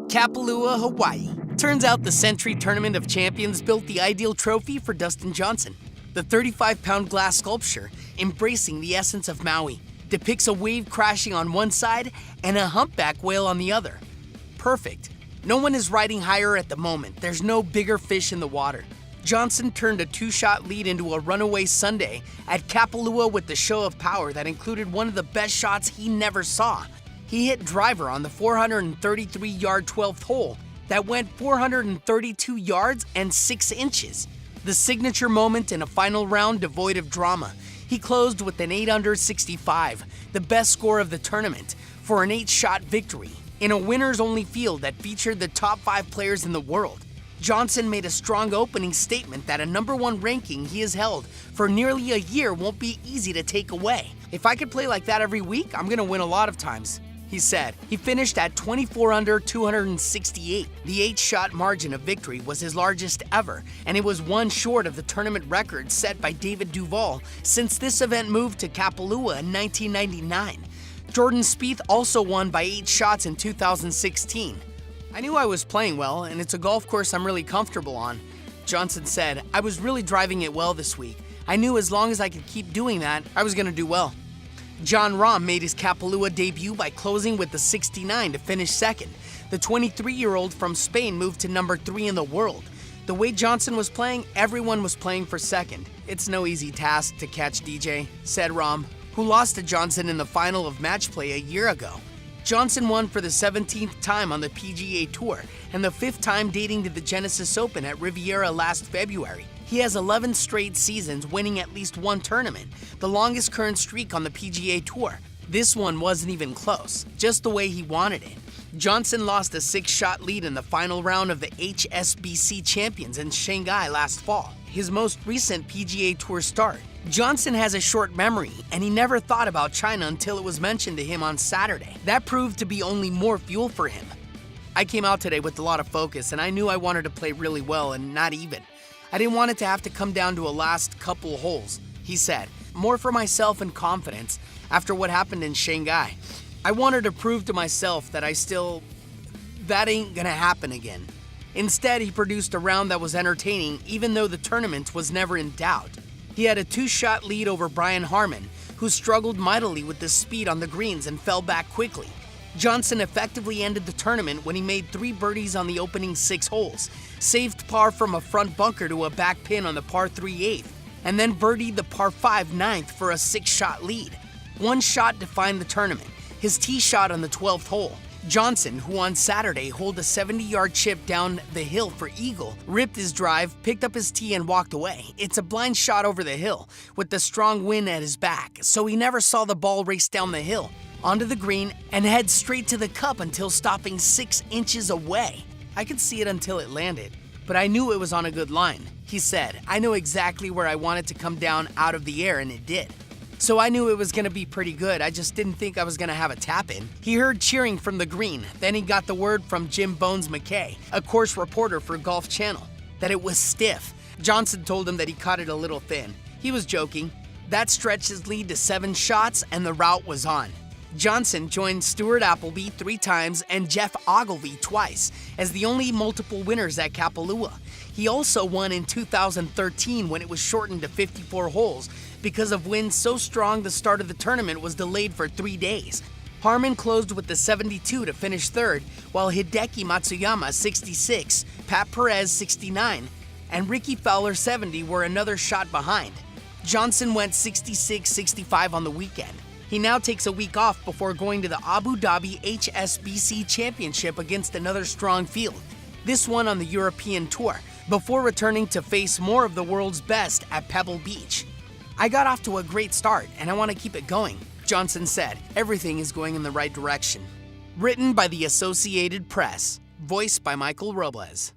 Kapalua, Hawaii. Turns out the Sentry Tournament of Champions built the ideal trophy for Dustin Johnson. The 35-pound glass sculpture, embracing the essence of Maui, depicts a wave crashing on one side and a humpback whale on the other. Perfect. No one is riding higher at the moment. There's no bigger fish in the water. Johnson turned a 2-shot lead into a runaway Sunday at Kapalua with the show of power that included one of the best shots he never saw. He hit driver on the 433-yard 12th hole that went 432 yards and 6 inches. The signature moment in a final round devoid of drama. He closed with an 8-under 65, the best score of the tournament, for an 8-shot victory in a winners-only field that featured the top 5 players in the world. Johnson made a strong opening statement that a #1 ranking he has held for nearly a year won't be easy to take away. "If I could play like that every week, I'm gonna win a lot of times," he said. He finished at 24 under 268. The 8-shot margin of victory was his largest ever, and it was one short of the tournament record set by David Duval since this event moved to Kapalua in 1999. Jordan Spieth also won by 8 shots in 2016. "I knew I was playing well, and it's a golf course I'm really comfortable on," Johnson said. "I was really driving it well this week. I knew as long as I could keep doing that, I was gonna do well." Jon Rahm made his Kapalua debut by closing with the 69 to finish second. The 23-year-old from Spain moved to #3 in the world. The way Johnson was playing, everyone was playing for second. "It's no easy task to catch DJ," said Rahm, who lost to Johnson in the final of match play a year ago. Johnson won for the 17th time on the PGA Tour and the 5th time dating to the Genesis Open at Riviera last February. He has 11 straight seasons winning at least one tournament, the longest current streak on the PGA Tour. This one wasn't even close, just the way he wanted it. Johnson lost a 6-shot lead in the final round of the HSBC Champions in Shanghai last fall, his most recent PGA Tour start. Johnson has a short memory, and he never thought about China until it was mentioned to him on Saturday. That proved to be only more fuel for him. "I came out today with a lot of focus, and I knew I wanted to play really well and not even. I didn't want it to have to come down to a last couple holes," he said. "More for myself and confidence after what happened in Shanghai. I wanted to prove to myself that that ain't gonna happen again." Instead, he produced a round that was entertaining even though the tournament was never in doubt. He had a 2-shot lead over Brian Harman, who struggled mightily with the speed on the greens and fell back quickly. Johnson effectively ended the tournament when he made 3 birdies on the opening 6 holes, saved par from a front bunker to a back pin on the par 3 8th, and then birdied the par 5 9th for a 6-shot lead. One shot defined the tournament, his tee shot on the 12th hole. Johnson, who on Saturday holed a 70-yard chip down the hill for eagle, ripped his drive, picked up his tee, and walked away. It's a blind shot over the hill, with the strong wind at his back, so he never saw the ball race down the hill, onto the green, and head straight to the cup until stopping 6 inches away. "I could see it until it landed, but I knew it was on a good line," he said. "I knew exactly where I wanted to come down out of the air, and it did. So I knew it was gonna be pretty good. I just didn't think I was gonna have a tap-in." He heard cheering from the green. Then he got the word from Jim Bones McKay, a course reporter for Golf Channel, that it was stiff. Johnson told him that he caught it a little thin. He was joking. That stretched his lead to 7 shots, and the route was on. Johnson joined Stuart Appleby 3 times and Jeff Ogilvy twice as the only multiple winners at Kapalua. He also won in 2013 when it was shortened to 54 holes because of winds so strong the start of the tournament was delayed for 3 days. Harman closed with the 72 to finish 3rd, while Hideki Matsuyama 66, Pat Perez 69, and Ricky Fowler 70 were another shot behind. Johnson went 66-65 on the weekend. He now takes a week off before going to the Abu Dhabi HSBC Championship against another strong field, this one on the European Tour, before returning to face more of the world's best at Pebble Beach. "I got off to a great start, and I want to keep it going," Johnson said. "Everything is going in the right direction." Written by the Associated Press. Voiced by Michael Robles.